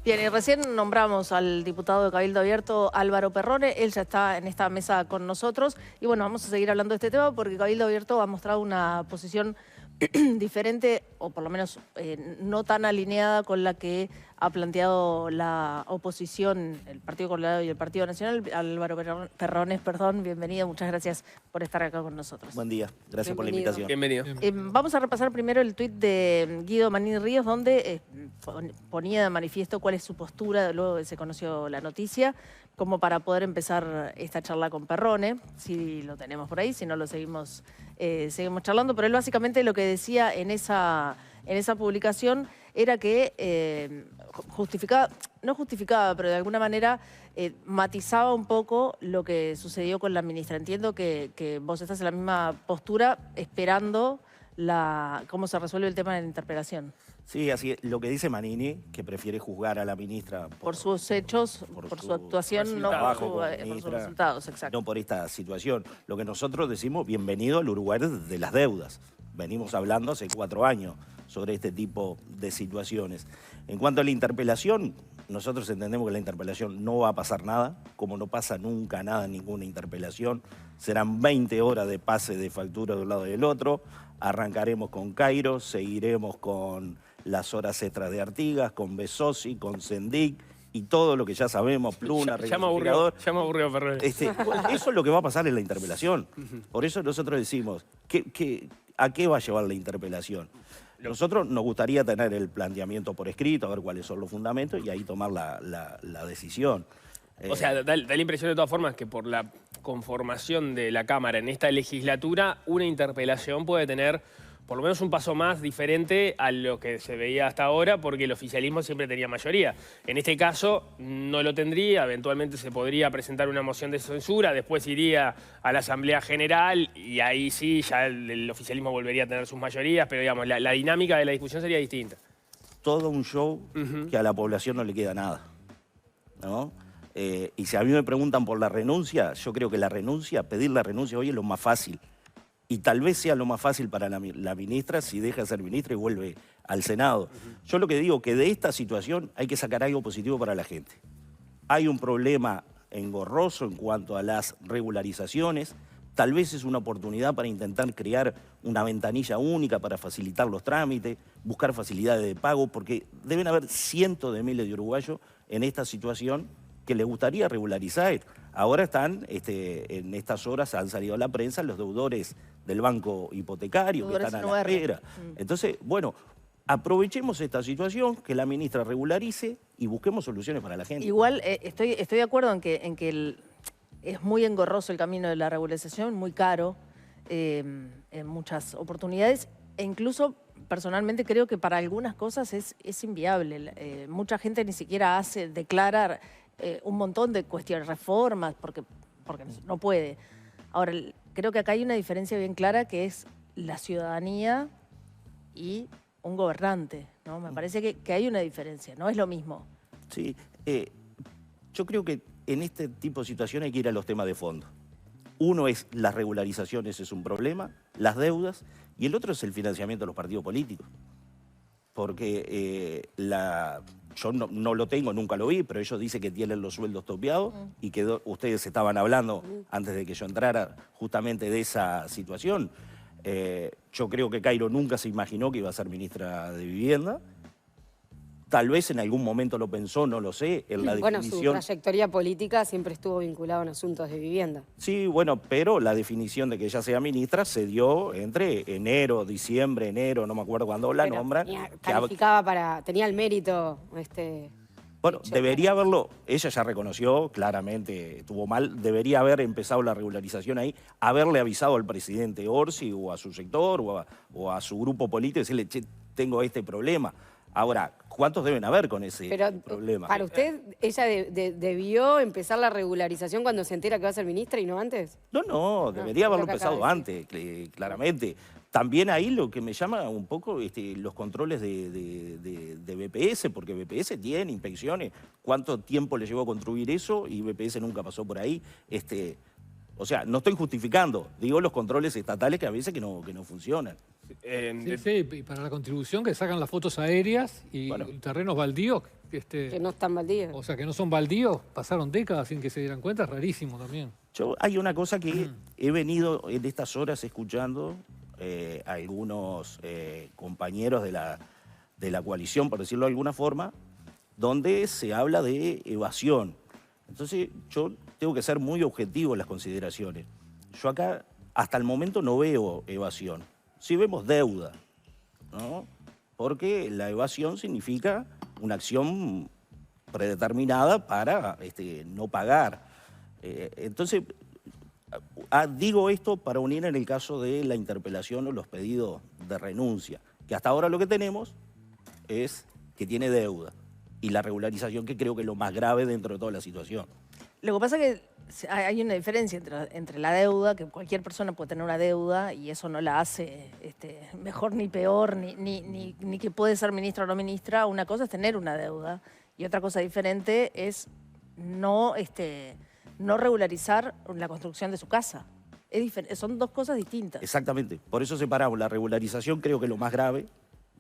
Bien, y recién nombramos al diputado de Cabildo Abierto, Álvaro Perrone. Él ya está en esta mesa con nosotros. Y bueno, vamos a seguir hablando de este tema porque Cabildo Abierto ha mostrado una posición diferente, o por lo menos no tan alineada con la que ha planteado la oposición, el Partido Colorado y el Partido Nacional. Álvaro Perrone, perdón, bienvenido, muchas gracias por estar acá con nosotros. Buen día, gracias por la invitación. Bienvenido. Vamos a repasar primero el tuit de Guido Manini Ríos, donde ponía de manifiesto cuál es su postura, luego que se conoció la noticia, como para poder empezar esta charla con Perrone, si lo tenemos por ahí, si no lo seguimos charlando, pero él básicamente lo que decía en esa publicación era que no justificaba, pero de alguna manera matizaba un poco lo que sucedió con la ministra. Entiendo que vos estás en la misma postura esperando cómo se resuelve el tema de la interpelación. Sí, así es. Lo que dice Manini, que prefiere juzgar a la ministra por sus hechos, por su actuación, no por sus resultados, exacto. No por esta situación. Lo que nosotros decimos, bienvenido al Uruguay de las deudas. Venimos hablando hace 4 años sobre este tipo de situaciones. En cuanto a la interpelación, nosotros entendemos que la interpelación no va a pasar nada, como no pasa nunca nada en ninguna interpelación. Serán 20 horas de pase de factura de un lado y del otro. Arrancaremos con Cairo, seguiremos con las horas extras de Artigas, con Besosi, con Sendic y todo lo que ya sabemos, Pluna, ya me aburrió, Perrone. Eso es lo que va a pasar en la interpelación. Por eso nosotros decimos, ¿a qué va a llevar la interpelación? Nosotros nos gustaría tener el planteamiento por escrito, a ver cuáles son los fundamentos y ahí tomar la decisión. O sea, da la impresión de todas formas que por la conformación de la Cámara en esta legislatura, una interpelación puede tener por lo menos un paso más diferente a lo que se veía hasta ahora, porque el oficialismo siempre tenía mayoría. En este caso no lo tendría, eventualmente se podría presentar una moción de censura, después iría a la Asamblea General y ahí sí, ya el oficialismo volvería a tener sus mayorías, pero digamos, la dinámica de la discusión sería distinta. Todo un show que a la población no le queda nada, ¿no? Y si a mí me preguntan por la renuncia, yo creo que pedir la renuncia hoy es lo más fácil. Y tal vez sea lo más fácil para la ministra si deja de ser ministra y vuelve al Senado. Yo lo que digo que de esta situación hay que sacar algo positivo para la gente. Hay un problema engorroso en cuanto a las regularizaciones. Tal vez es una oportunidad para intentar crear una ventanilla única para facilitar los trámites, buscar facilidades de pago, porque deben haber cientos de miles de uruguayos en esta situación que les gustaría regularizar. Ahora están, en estas horas han salido a la prensa los deudores del banco hipotecario que están a la espera. Entonces, bueno, aprovechemos esta situación, que la ministra regularice y busquemos soluciones para la gente. Igual estoy de acuerdo en que es muy engorroso el camino de la regularización, muy caro en muchas oportunidades e incluso personalmente creo que para algunas cosas es inviable. Mucha gente ni siquiera declara un montón de cuestiones, reformas, porque no puede. Ahora, creo que acá hay una diferencia bien clara que es la ciudadanía y un gobernante, ¿no? Me parece que hay una diferencia, no es lo mismo. Sí, yo creo que en este tipo de situaciones hay que ir a los temas de fondo. Uno es las regularizaciones, es un problema, las deudas, y el otro es el financiamiento de los partidos políticos. Porque yo no lo tengo, nunca lo vi, pero ellos dicen que tienen los sueldos topeados y que ustedes estaban hablando antes de que yo entrara justamente de esa situación. Yo creo que Cairo nunca se imaginó que iba a ser ministra de Vivienda. Tal vez en algún momento lo pensó, no lo sé, en la definición... Bueno, su trayectoria política siempre estuvo vinculada en asuntos de vivienda. Sí, bueno, pero la definición de que ella sea ministra se dio entre enero, diciembre, enero, no me acuerdo cuándo la nombran. Tenía el mérito... Bueno, debería haberlo, ella ya reconoció, claramente estuvo mal, debería haber empezado la regularización ahí, haberle avisado al presidente Orsi o a su sector o a su grupo político y decirle, che, tengo este problema. Ahora, ¿cuántos deben haber con ese problema? ¿Para usted ella debió empezar la regularización cuando se entera que va a ser ministra y no antes? No, debería haberlo empezado antes, claramente. También ahí lo que me llama un poco los controles de BPS, porque BPS tiene inspecciones. ¿Cuánto tiempo le llevó a construir eso? Y BPS nunca pasó por ahí. O sea, no estoy justificando, digo los controles estatales que a veces que no funcionan. Sí, y para la contribución que sacan las fotos aéreas y Bueno. terrenos baldíos, Que no están baldíos. o sea, que no son baldíos, pasaron décadas sin que se dieran cuenta, es rarísimo también. Hay una cosa que he venido en estas horas escuchando a algunos compañeros de la coalición, por decirlo de alguna forma, donde se habla de evasión. Entonces, yo tengo que ser muy objetivo en las consideraciones. Yo acá, hasta el momento, no veo evasión. Sí vemos deuda, ¿no? Porque la evasión significa una acción predeterminada para no pagar. Entonces, digo esto para unir en el caso de la interpelación o los pedidos de renuncia, que hasta ahora lo que tenemos es que tiene deuda y la regularización, que creo que es lo más grave dentro de toda la situación. Lo que pasa es que hay una diferencia entre la deuda, que cualquier persona puede tener una deuda y eso no la hace mejor ni peor, ni que puede ser ministra o no ministra. Una cosa es tener una deuda y otra cosa diferente es no regularizar la construcción de su casa. Son dos cosas distintas. Exactamente, por eso separamos la regularización, creo que es lo más grave,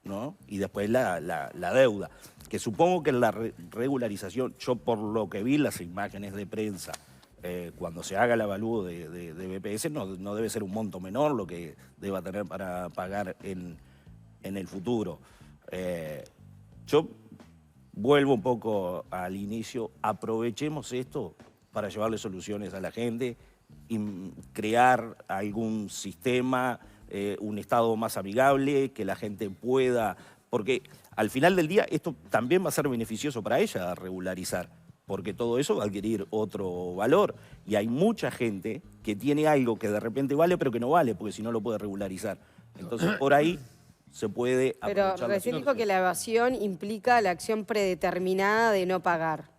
¿no? Y después la deuda, que supongo que la regularización, yo por lo que vi las imágenes de prensa, cuando se haga el avalúo de BPS, no debe ser un monto menor lo que deba tener para pagar en el futuro. Yo vuelvo un poco al inicio, aprovechemos esto para llevarle soluciones a la gente y crear algún sistema, un Estado más amigable, que la gente pueda, porque al final del día esto también va a ser beneficioso para ella regularizar, porque todo eso va a adquirir otro valor. Y hay mucha gente que tiene algo que de repente vale, pero que no vale, porque si no lo puede regularizar. Entonces, por ahí se puede aprovechar. Pero recién dijo que la evasión implica la acción predeterminada de no pagar.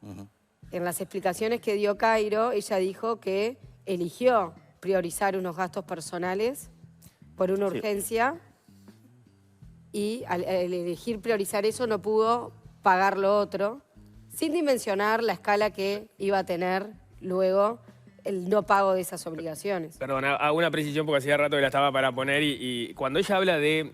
En las explicaciones que dio Cairo, ella dijo que eligió priorizar unos gastos personales por una urgencia y al elegir priorizar eso no pudo pagar lo otro, sin dimensionar la escala que iba a tener luego el no pago de esas obligaciones. Perdón, hago una precisión porque hacía rato que la estaba para poner y cuando ella habla de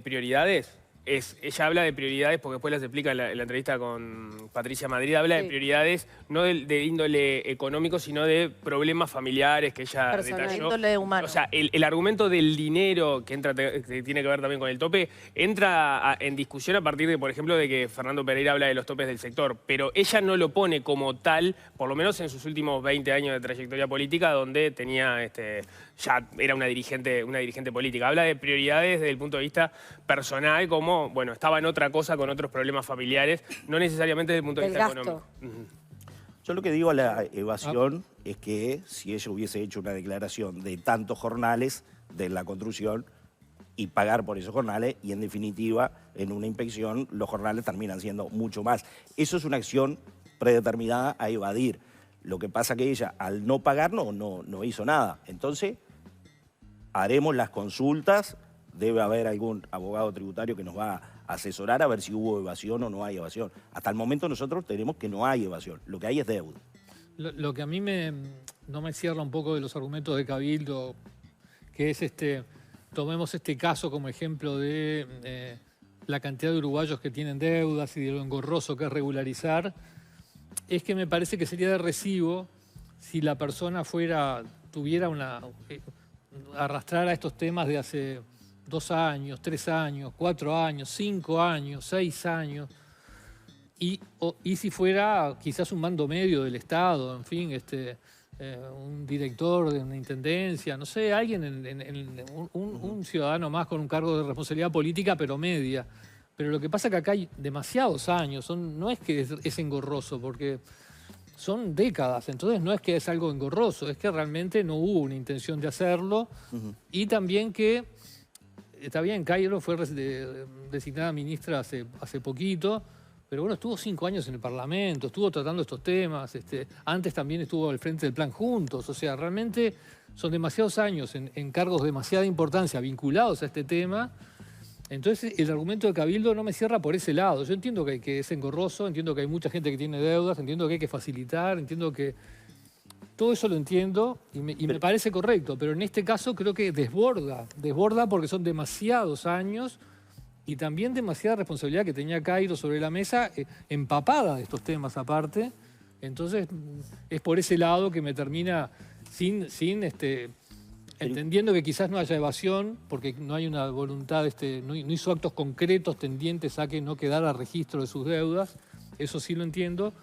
prioridades, ella habla de prioridades, porque después las explica en la entrevista con Patricia Madrid, habla de prioridades no de índole económico, sino de problemas familiares que ella Personal. detalló. Índole humano. O sea, el argumento del dinero, que tiene que ver también con el tope, entra en discusión a partir de, por ejemplo, de que Fernando Pereira habla de los topes del sector, pero ella no lo pone como tal, por lo menos en sus últimos 20 años de trayectoria política, donde tenía ya era una dirigente política. Habla de prioridades desde el punto de vista personal, como, bueno, estaba en otra cosa con otros problemas familiares, no necesariamente desde el punto de vista económico. Yo lo que digo a la evasión es que si ella hubiese hecho una declaración de tantos jornales de la construcción y pagar por esos jornales, y en definitiva, en una inspección, los jornales terminan siendo mucho más. Eso es una acción predeterminada a evadir. Lo que pasa que ella, al no pagar, no hizo nada. Entonces, haremos las consultas, debe haber algún abogado tributario que nos va a asesorar a ver si hubo evasión o no hay evasión. Hasta el momento nosotros tenemos que no hay evasión, lo que hay es deuda. Lo que a mí no me cierra un poco de los argumentos de Cabildo, que es tomemos este caso como ejemplo de la cantidad de uruguayos que tienen deudas y de lo engorroso que es regularizar, es que me parece que sería de recibo si la persona arrastrara estos temas de hace 2 años, 3 años, 4 años, 5 años, 6 años, y si fuera quizás un mando medio del Estado, en fin, un director de una intendencia, no sé, alguien, un ciudadano más con un cargo de responsabilidad política, pero media. Pero lo que pasa es que acá hay demasiados años, no es que es engorroso, porque son décadas, entonces no es que es algo engorroso, es que realmente no hubo una intención de hacerlo, y también que, está bien, Cairo fue designada ministra hace poquito, pero bueno, estuvo 5 años en el Parlamento, estuvo tratando estos temas, antes también estuvo al frente del Plan Juntos, o sea, realmente son demasiados años en cargos de demasiada importancia vinculados a este tema. Entonces, el argumento de Cabildo no me cierra por ese lado. Yo entiendo que es engorroso, entiendo que hay mucha gente que tiene deudas, entiendo que hay que facilitar, entiendo que todo eso lo entiendo y me parece correcto, pero en este caso creo que desborda porque son demasiados años y también demasiada responsabilidad que tenía Cairo sobre la mesa, empapada de estos temas aparte. Entonces, es por ese lado que me termina entendiendo que quizás no haya evasión, porque no hay una voluntad, no hizo actos concretos tendientes a que no quedara registro de sus deudas, eso sí lo entiendo,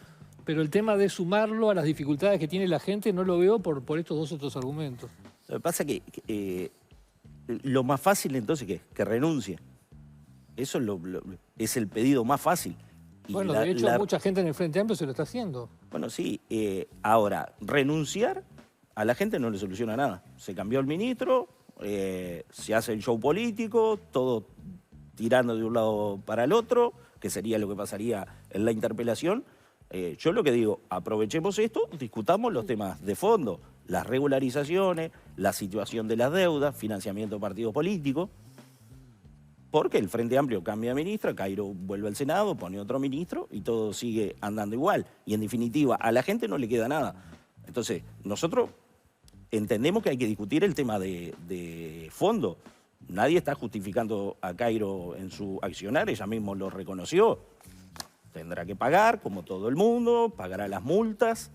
pero el tema de sumarlo a las dificultades que tiene la gente no lo veo por estos dos otros argumentos. Lo que pasa es que lo más fácil entonces que renuncie. Eso es el pedido más fácil. Y bueno, de hecho, mucha gente en el Frente Amplio se lo está haciendo. Bueno, sí. Ahora, renunciar a la gente no le soluciona nada. Se cambió el ministro, se hace el show político, todo tirando de un lado para el otro, que sería lo que pasaría en la interpelación. Yo lo que digo, aprovechemos esto, discutamos los temas de fondo, las regularizaciones, la situación de las deudas, financiamiento de partidos políticos, porque el Frente Amplio cambia de ministra, Cairo vuelve al Senado, pone otro ministro y todo sigue andando igual. Y en definitiva, a la gente no le queda nada. Entonces, nosotros entendemos que hay que discutir el tema de fondo. Nadie está justificando a Cairo en su accionar, ella mismo lo reconoció. Tendrá que pagar, como todo el mundo, pagará las multas.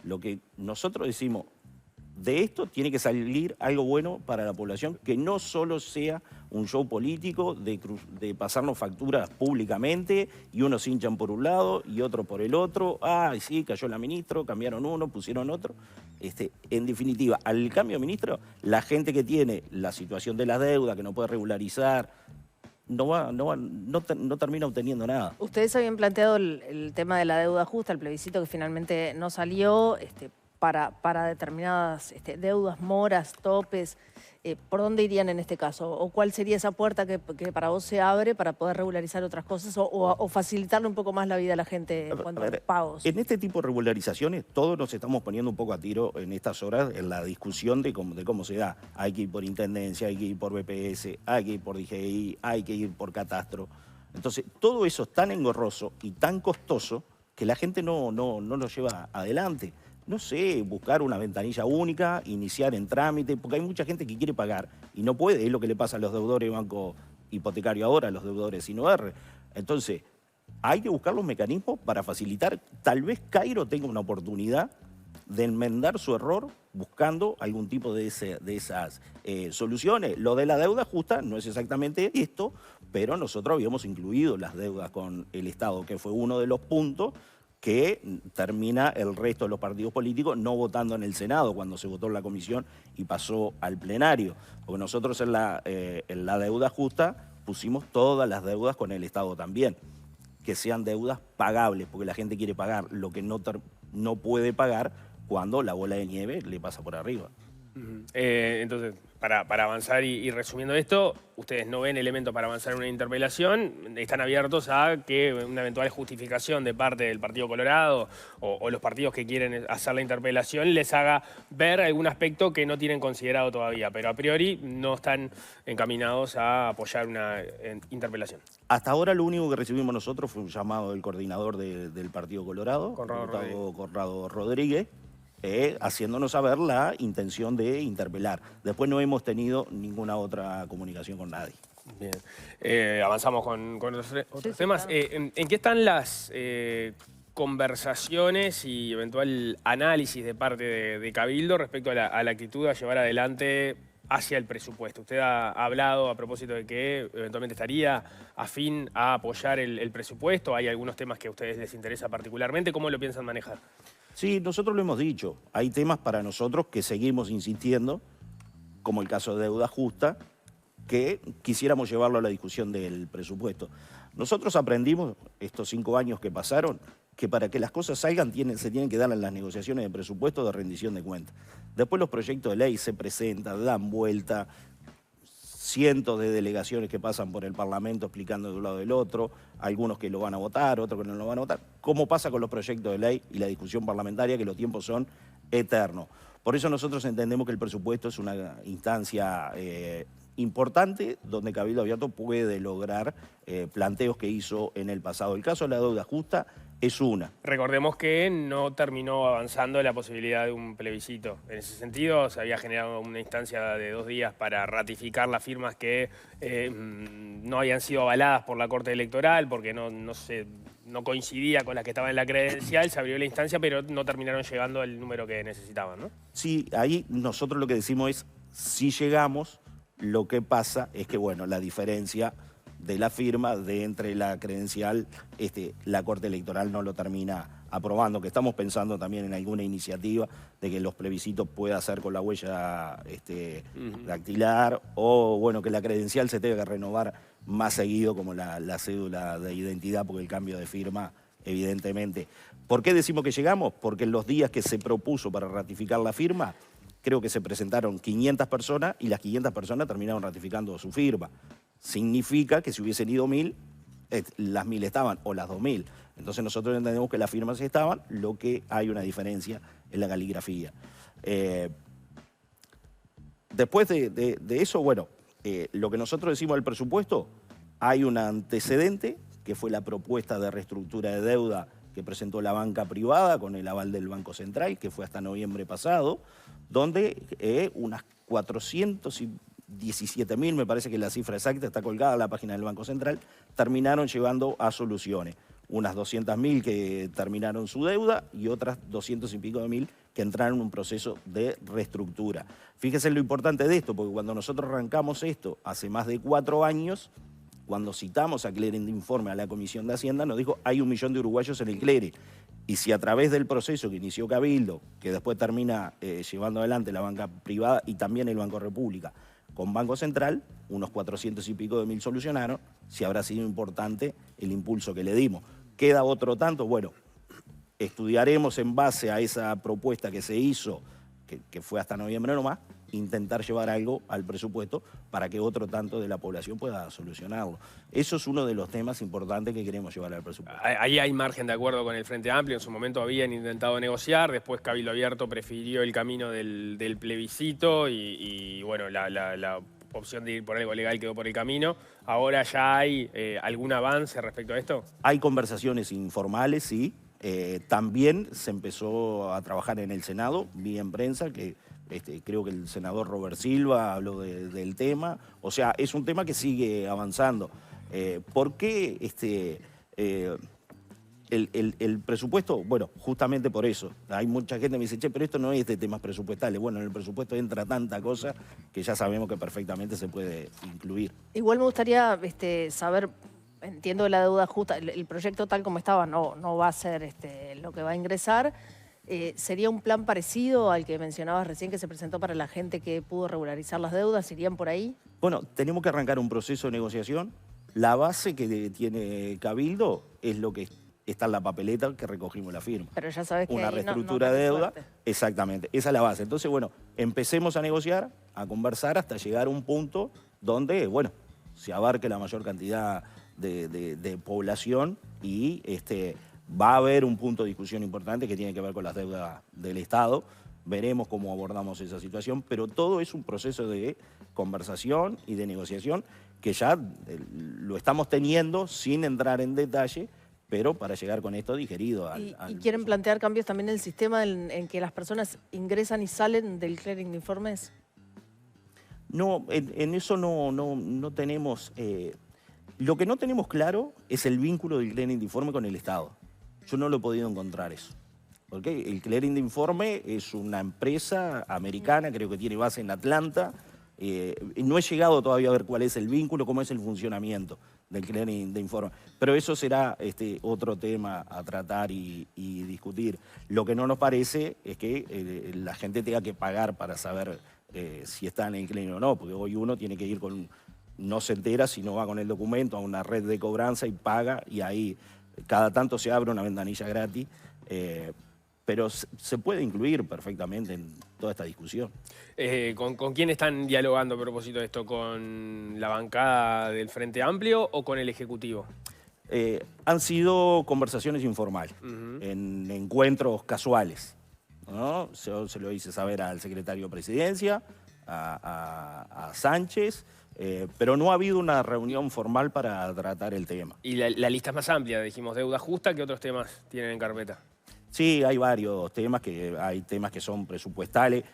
Lo que nosotros decimos, de esto tiene que salir algo bueno para la población, que no solo sea un show político de pasarnos facturas públicamente y unos hinchan por un lado y otros por el otro. Ay, sí, cayó la ministra, cambiaron uno, pusieron otro. En definitiva, al cambio de ministro, la gente que tiene la situación de las deudas, que no puede regularizar, no termina obteniendo nada. Ustedes habían planteado el tema de la deuda justa, el plebiscito que finalmente no salió, para determinadas deudas, moras, topes. ¿Por dónde irían en este caso? ¿O cuál sería esa puerta que para vos se abre para poder regularizar otras cosas o facilitarle un poco más la vida a la gente en cuanto a los pagos? En este tipo de regularizaciones todos nos estamos poniendo un poco a tiro en estas horas en la discusión de cómo se da. Hay que ir por Intendencia, hay que ir por BPS, hay que ir por DGI, hay que ir por Catastro. Entonces, todo eso es tan engorroso y tan costoso que la gente no lo lleva adelante. No sé, buscar una ventanilla única, iniciar en trámite, porque hay mucha gente que quiere pagar y no puede. Es lo que le pasa a los deudores de banco hipotecario ahora, a los deudores sin OR. Entonces, hay que buscar los mecanismos para facilitar. Tal vez Cairo tenga una oportunidad de enmendar su error buscando algún tipo de esas soluciones. Lo de la deuda justa no es exactamente esto, pero nosotros habíamos incluido las deudas con el Estado, que fue uno de los puntos que termina el resto de los partidos políticos no votando en el Senado cuando se votó en la comisión y pasó al plenario. Porque nosotros en la deuda justa pusimos todas las deudas con el Estado también, que sean deudas pagables, porque la gente quiere pagar lo que no puede pagar cuando la bola de nieve le pasa por arriba. Entonces, para avanzar y resumiendo esto, ustedes no ven elementos para avanzar en una interpelación, están abiertos a que una eventual justificación de parte del Partido Colorado o los partidos que quieren hacer la interpelación les haga ver algún aspecto que no tienen considerado todavía, pero a priori no están encaminados a apoyar una interpelación. Hasta ahora lo único que recibimos nosotros fue un llamado del coordinador del Partido Colorado, Conrado Rodríguez, haciéndonos saber la intención de interpelar. Después no hemos tenido ninguna otra comunicación con nadie. Bien. Avanzamos con otros temas. Claro. ¿En qué están las conversaciones y eventual análisis de parte de Cabildo respecto a la actitud a llevar adelante hacia el presupuesto? Usted ha hablado a propósito de que eventualmente estaría afín a apoyar el presupuesto. ¿Hay algunos temas que a ustedes les interesa particularmente? ¿Cómo lo piensan manejar? Sí, nosotros lo hemos dicho. Hay temas para nosotros que seguimos insistiendo, como el caso de deuda justa, que quisiéramos llevarlo a la discusión del presupuesto. Nosotros aprendimos estos 5 años que pasaron que para que las cosas salgan se tienen que dar en las negociaciones de presupuesto de rendición de cuentas. Después los proyectos de ley se presentan, dan vuelta, cientos de delegaciones que pasan por el Parlamento explicando de un lado del otro, algunos que lo van a votar, otros que no lo van a votar. ¿Cómo pasa con los proyectos de ley y la discusión parlamentaria, que los tiempos son eternos? Por eso nosotros entendemos que el presupuesto es una instancia importante donde Cabildo Abierto puede lograr planteos que hizo en el pasado. El caso de la deuda justa Es una. Recordemos que no terminó avanzando la posibilidad de un plebiscito. En ese sentido, se había generado una instancia de 2 días para ratificar las firmas que no habían sido avaladas por la Corte Electoral, porque no coincidía con las que estaban en la credencial. Se abrió la instancia, pero no terminaron llegando al número que necesitaban, ¿no? Sí, ahí nosotros lo que decimos es, si llegamos, lo que pasa es que, bueno, la diferencia de la firma de entre la credencial, la Corte Electoral no lo termina aprobando, que estamos pensando también en alguna iniciativa de que los plebiscitos pueda hacer con la huella dactilar, o bueno, que la credencial se tenga que renovar más seguido como la cédula de identidad, porque el cambio de firma, evidentemente. ¿Por qué decimos que llegamos? Porque en los días que se propuso para ratificar la firma, creo que se presentaron 500 personas y las 500 personas terminaron ratificando su firma. Significa que si hubiesen ido 1000, las 1000 estaban, o las 2000. Entonces nosotros entendemos que las firmas estaban, lo que hay una diferencia en la caligrafía. Después de eso, bueno, lo que nosotros decimos del presupuesto, hay un antecedente, que fue la propuesta de reestructura de deuda que presentó la banca privada con el aval del Banco Central, que fue hasta noviembre pasado, donde unas 417.000, me parece que la cifra exacta está colgada en la página del Banco Central, terminaron llevando a soluciones. Unas 200.000 que terminaron su deuda y otras 200 y pico de mil que entraron en un proceso de reestructura. Fíjese lo importante de esto, porque cuando nosotros arrancamos esto hace más de 4 años, cuando citamos a Clearing de Informe a la Comisión de Hacienda, nos dijo, hay 1 millón de uruguayos en el Clearing. Y si a través del proceso que inició Cabildo, que después termina llevando adelante la banca privada y también el Banco República, con Banco Central, unos 400 y pico de mil solucionaron, si habrá sido importante el impulso que le dimos. ¿Queda otro tanto? Bueno, estudiaremos en base a esa propuesta que se hizo, que fue hasta noviembre nomás, intentar llevar algo al presupuesto para que otro tanto de la población pueda solucionarlo. Eso es uno de los temas importantes que queremos llevar al presupuesto. Ahí hay margen de acuerdo con el Frente Amplio. En su momento habían intentado negociar, después Cabildo Abierto prefirió el camino del plebiscito y bueno, la opción de ir por algo legal quedó por el camino. Ahora ya hay algún avance respecto a esto. Hay conversaciones informales, sí. También se empezó a trabajar en el Senado, vi en prensa que creo que el senador Robert Silva habló del tema. O sea, es un tema que sigue avanzando. ¿Por qué el presupuesto? Bueno, justamente por eso. Hay mucha gente que me dice, che, pero esto no es de temas presupuestales. Bueno, en el presupuesto entra tanta cosa que ya sabemos que perfectamente se puede incluir. Igual me gustaría saber, entiendo la deuda justa, el proyecto tal como estaba no va a ser lo que va a ingresar. ¿Sería un plan parecido al que mencionabas recién que se presentó para la gente que pudo regularizar las deudas? ¿Irían por ahí? Bueno, tenemos que arrancar un proceso de negociación. La base que tiene Cabildo es lo que está en la papeleta que recogimos la firma. Pero ya sabes que una ahí reestructura de deuda. Exactamente, esa es la base. Entonces, bueno, empecemos a negociar, a conversar hasta llegar a un punto donde, bueno, se abarque la mayor cantidad de población y va a haber un punto de discusión importante que tiene que ver con las deudas del Estado. Veremos cómo abordamos esa situación, pero todo es un proceso de conversación y de negociación que ya lo estamos teniendo sin entrar en detalle, pero para llegar con esto digerido ¿Y quieren plantear cambios también en el sistema en que las personas ingresan y salen del clearing de informes? No, en eso no tenemos... lo que no tenemos claro es el vínculo del clearing de informe con el Estado. Yo no lo he podido encontrar eso. Porque el Clearing de Informe es una empresa americana, creo que tiene base en Atlanta. No he llegado todavía a ver cuál es el vínculo, cómo es el funcionamiento del Clearing de Informe. Pero eso será otro tema a tratar y discutir. Lo que no nos parece es que la gente tenga que pagar para saber si está en el Clearing o no, porque hoy uno tiene que ir con... No se entera si no va con el documento a una red de cobranza y paga, y ahí cada tanto se abre una ventanilla gratis. Pero se puede incluir perfectamente en toda esta discusión. ¿Con quién están dialogando a propósito de esto? ¿Con la bancada del Frente Amplio o con el Ejecutivo? Han sido conversaciones informales, en encuentros casuales, ¿no? Yo se lo hice saber al secretario de Presidencia, a Sánchez, Pero no ha habido una reunión formal para tratar el tema. Y la lista es más amplia, dijimos, deuda justa, ¿qué otros temas tienen en carpeta? Sí, hay varios temas, hay temas que son presupuestales.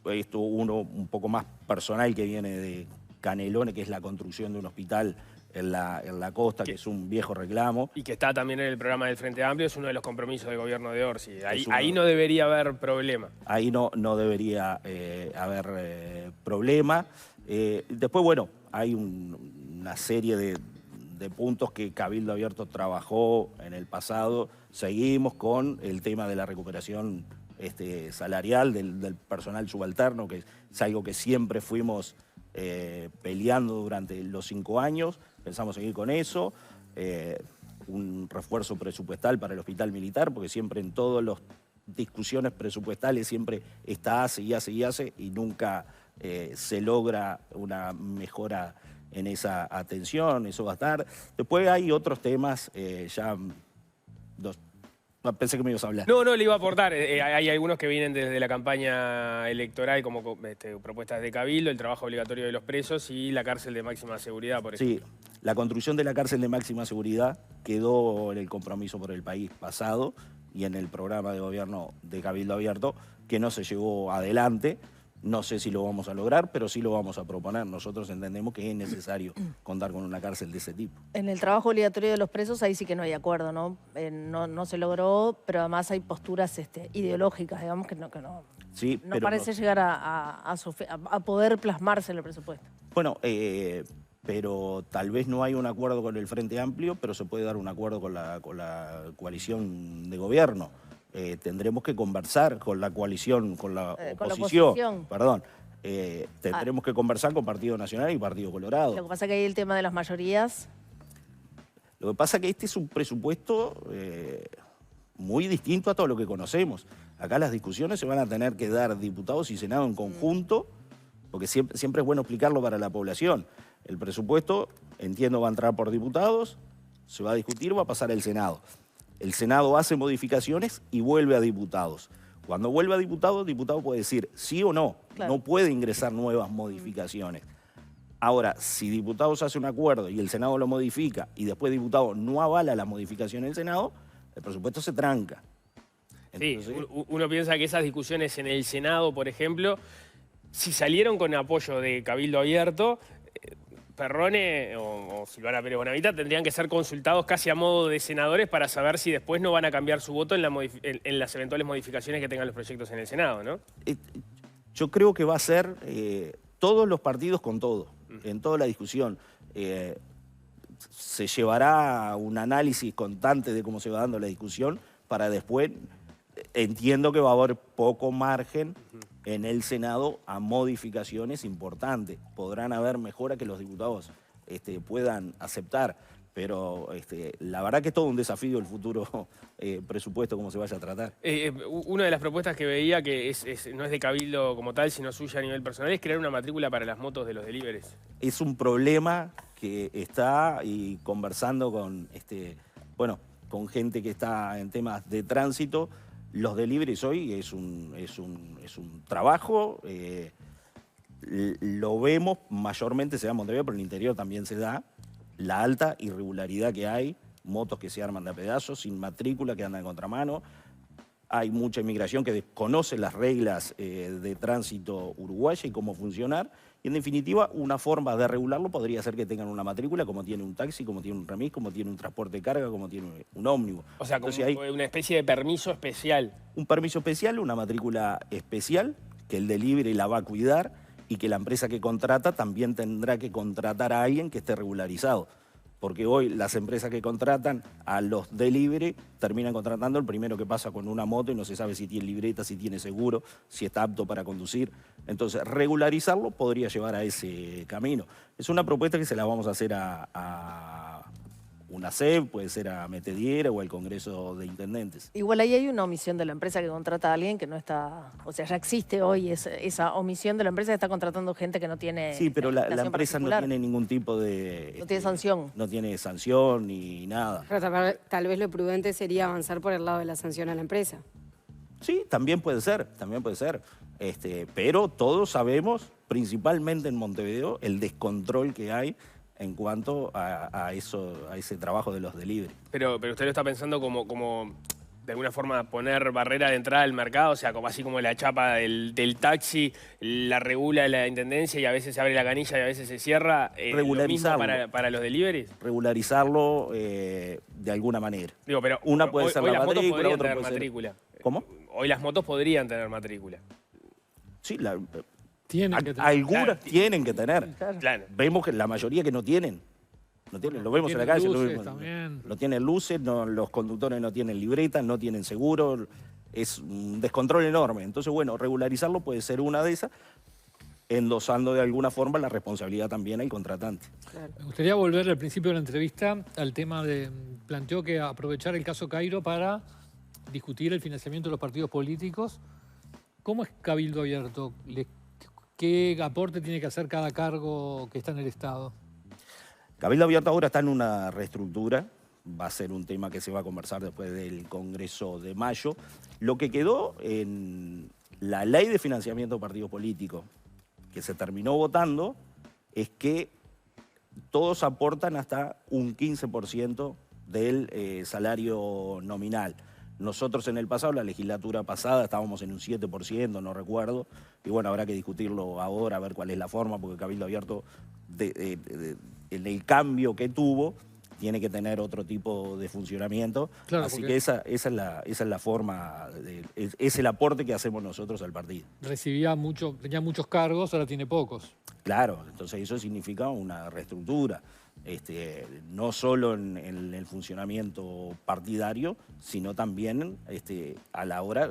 Esto uno un poco más personal que viene de Canelones, que es la construcción de un hospital en la costa, que es un viejo reclamo. Y que está también en el programa del Frente Amplio, es uno de los compromisos del gobierno de Orsi. Ahí no debería haber problema. Ahí no debería haber problema. Después, bueno, hay una serie de puntos que Cabildo Abierto trabajó en el pasado. Seguimos con el tema de la recuperación salarial del personal subalterno, que es algo que siempre fuimos peleando durante los 5 años. Pensamos seguir con eso. Un refuerzo presupuestal para el hospital militar, porque siempre en todas las discusiones presupuestales siempre hace y nunca se logra una mejora en esa atención. Eso va a estar. Después hay otros temas pensé que me ibas a hablar. No, le iba a aportar. Hay algunos que vienen desde la campaña electoral como propuestas de Cabildo, el trabajo obligatorio de los presos y la cárcel de máxima seguridad, por ejemplo. Sí, la construcción de la cárcel de máxima seguridad quedó en el compromiso por el país pasado y en el programa de gobierno de Cabildo Abierto, que no se llevó adelante. No sé si lo vamos a lograr, pero sí lo vamos a proponer. Nosotros entendemos que es necesario contar con una cárcel de ese tipo. En el trabajo obligatorio de los presos, ahí sí que no hay acuerdo, ¿no? No se logró, pero además hay posturas ideológicas, digamos, que no Sí, no parece llegar a poder plasmarse en el presupuesto. Bueno, pero tal vez no hay un acuerdo con el Frente Amplio, pero se puede dar un acuerdo con la coalición de gobierno. Tendremos que conversar con la coalición, con la oposición. Perdón. Tendremos que conversar con Partido Nacional y Partido Colorado. Lo que pasa es que hay el tema de las mayorías. Lo que pasa es que este es un presupuesto muy distinto a todo lo que conocemos. Acá las discusiones se van a tener que dar diputados y Senado en conjunto, porque siempre es bueno explicarlo para la población. El presupuesto, entiendo, va a entrar por diputados, se va a discutir, va a pasar al Senado. El Senado hace modificaciones y vuelve a diputados. Cuando vuelve a diputados, el diputado puede decir sí o no. Claro. No puede ingresar nuevas modificaciones. Ahora, si diputados hace un acuerdo y el Senado lo modifica y después diputado no avala la modificación del Senado, el presupuesto se tranca. Entonces, sí, uno piensa que esas discusiones en el Senado, por ejemplo, si salieron con apoyo de Cabildo Abierto, Perrone o Silvana Pérez Bonavita tendrían que ser consultados casi a modo de senadores para saber si después no van a cambiar su voto en las eventuales modificaciones que tengan los proyectos en el Senado, ¿no? Yo creo que va a ser todos los partidos con todo, en toda la discusión. Se llevará un análisis constante de cómo se va dando la discusión para después, entiendo que va a haber poco margen en el Senado a modificaciones importantes. Podrán haber mejoras que los diputados puedan aceptar, pero la verdad que es todo un desafío el futuro presupuesto, cómo se vaya a tratar. Una de las propuestas que veía, que no es de Cabildo como tal, sino suya a nivel personal, es crear una matrícula para las motos de los deliveries. Es un problema que está y conversando con, con gente que está en temas de tránsito. Los deliveries hoy es un trabajo, lo vemos mayormente, se da en Montevideo, pero en el interior también se da, la alta irregularidad que hay, motos que se arman de a pedazos, sin matrícula, que andan en contramano. Hay mucha inmigración que desconoce las reglas de tránsito uruguaya y cómo funcionar. Y en definitiva, una forma de regularlo podría ser que tengan una matrícula como tiene un taxi, como tiene un remis, como tiene un transporte de carga, como tiene un ómnibus. O sea, como una especie de permiso especial. Un permiso especial, una matrícula especial, que el delivery la va a cuidar y que la empresa que contrata también tendrá que contratar a alguien que esté regularizado. Porque hoy las empresas que contratan a los delivery terminan contratando el primero que pasa con una moto y no se sabe si tiene libreta, si tiene seguro, si está apto para conducir. Entonces, regularizarlo podría llevar a ese camino. Es una propuesta que se la vamos a hacer a una SEB, puede ser a Metediera o al Congreso de Intendentes. Igual ahí hay una omisión de la empresa que contrata a alguien que no está... O sea, ya existe hoy esa omisión de la empresa que está contratando gente que no tiene... Sí, pero la empresa no tiene ningún tipo de... No tiene sanción. No tiene sanción ni nada. Pero tal vez lo prudente sería avanzar por el lado de la sanción a la empresa. Sí, también puede ser, también puede ser. Pero todos sabemos, principalmente en Montevideo, el descontrol que hay en cuanto a ese trabajo de los delivery. Pero usted lo está pensando como de alguna forma poner barrera de entrada al mercado, o sea, como así como la chapa del taxi la regula la intendencia y a veces se abre la canilla y a veces se cierra. Regularizarlo. ¿Lo mismo para los deliveries? Regularizarlo de alguna manera. Digo, pero una puede ser hoy la las motos matrícula, podrían otra tener puede ser... matrícula. ¿Cómo? Hoy las motos podrían tener matrícula. Sí, Tienen que tener. algunas Claro. tienen que tener. Claro. Vemos que la mayoría que no tienen. No tienen, lo vemos en la Tienen calle. luces también. Lo tienen luces, los conductores no tienen libreta, no tienen seguro. Es un descontrol enorme. Entonces, bueno, regularizarlo puede ser una de esas, endosando de alguna forma la responsabilidad también al contratante. Me gustaría volver al principio de la entrevista al tema de... Planteó que aprovechar el caso Cairo para discutir el financiamiento de los partidos políticos. ¿Cómo es Cabildo Abierto? ¿Qué aporte tiene que hacer cada cargo que está en el Estado? Cabildo Abierto ahora está en una reestructura, va a ser un tema que se va a conversar después del Congreso de mayo. Lo que quedó en la ley de financiamiento de partidos políticos, que se terminó votando, es que todos aportan hasta un 15% del salario nominal. Nosotros en el pasado, la legislatura pasada, estábamos en un 7%, no recuerdo, y bueno, habrá que discutirlo ahora, a ver cuál es la forma, porque Cabildo Abierto, en el cambio que tuvo, tiene que tener otro tipo de funcionamiento. Claro, así porque que esa es la forma, es el aporte que hacemos nosotros al partido. tenía muchos cargos, ahora tiene pocos. Claro, entonces eso significa una reestructura, no solo en el funcionamiento partidario, sino también a la hora...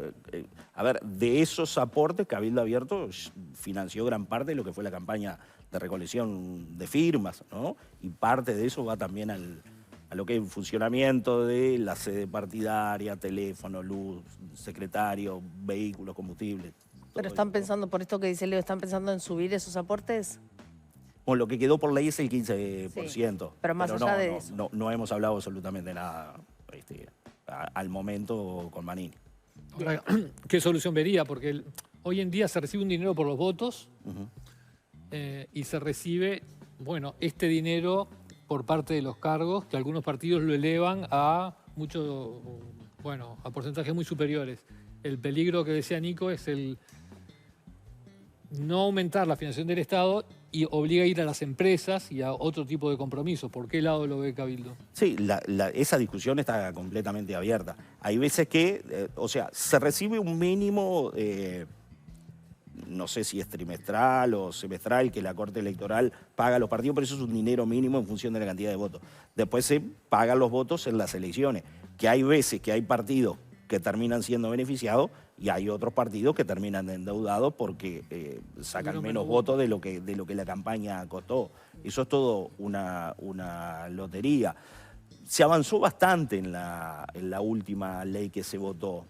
a ver, de esos aportes, Cabildo Abierto financió gran parte de lo que fue la campaña de recolección de firmas, ¿no? Y parte de eso va también a lo que es el funcionamiento de la sede partidaria, teléfono, luz, secretario, vehículos, combustibles. Pero están pensando, por esto que dice Leo, ¿están pensando en subir esos aportes? Bueno, lo que quedó por ley es el 15%. Sí, pero más allá de eso. No hemos hablado absolutamente nada al momento con Manini. Ahora, ¿qué solución vería? Porque hoy en día se recibe un dinero por los votos y se recibe, bueno, este dinero por parte de los cargos, que algunos partidos lo elevan a a porcentajes muy superiores. El peligro que decía Nico es el no aumentar la financiación del Estado y obliga a ir a las empresas y a otro tipo de compromisos. ¿Por qué lado lo ve Cabildo? Sí, esa discusión está completamente abierta. Hay veces que, se recibe un mínimo, no sé si es trimestral o semestral, que la Corte Electoral paga a los partidos, pero eso es un dinero mínimo en función de la cantidad de votos. Después se pagan los votos en las elecciones, que hay veces que hay partidos que terminan siendo beneficiados y hay otros partidos que terminan endeudados porque sacan menos votos de lo que la campaña costó. Eso es todo una lotería. Se avanzó bastante en la última ley que se votó,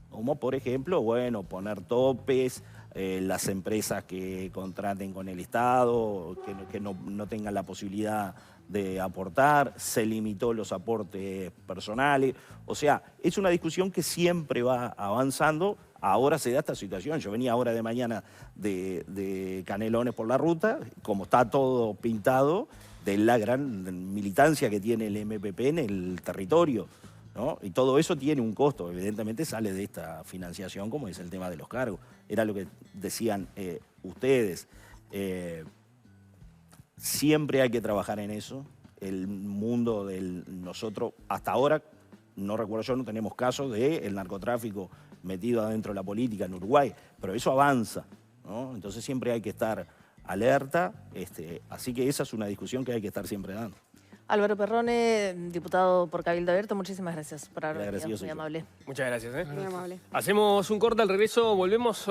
como por ejemplo, bueno, poner topes, las empresas que contraten con el Estado, que no tengan la posibilidad de aportar, se limitó los aportes personales. O sea, es una discusión que siempre va avanzando. Ahora se da esta situación. Yo venía ahora de mañana de Canelones por la ruta, como está todo pintado, de la gran militancia que tiene el MPP en el territorio, ¿no? Y todo eso tiene un costo, evidentemente sale de esta financiación, como es el tema de los cargos. Era lo que decían ustedes. Siempre hay que trabajar en eso. El mundo nosotros, hasta ahora, no recuerdo yo, no tenemos casos del narcotráfico metido adentro de la política en Uruguay, pero eso avanza, ¿no? Entonces siempre hay que estar alerta, así que esa es una discusión que hay que estar siempre dando. Álvaro Perrone, diputado por Cabildo Abierto, muchísimas gracias por haber venido, muy Agradecido soy yo. amable. Muchas gracias. Muy amable. Hacemos un corte, al regreso volvemos.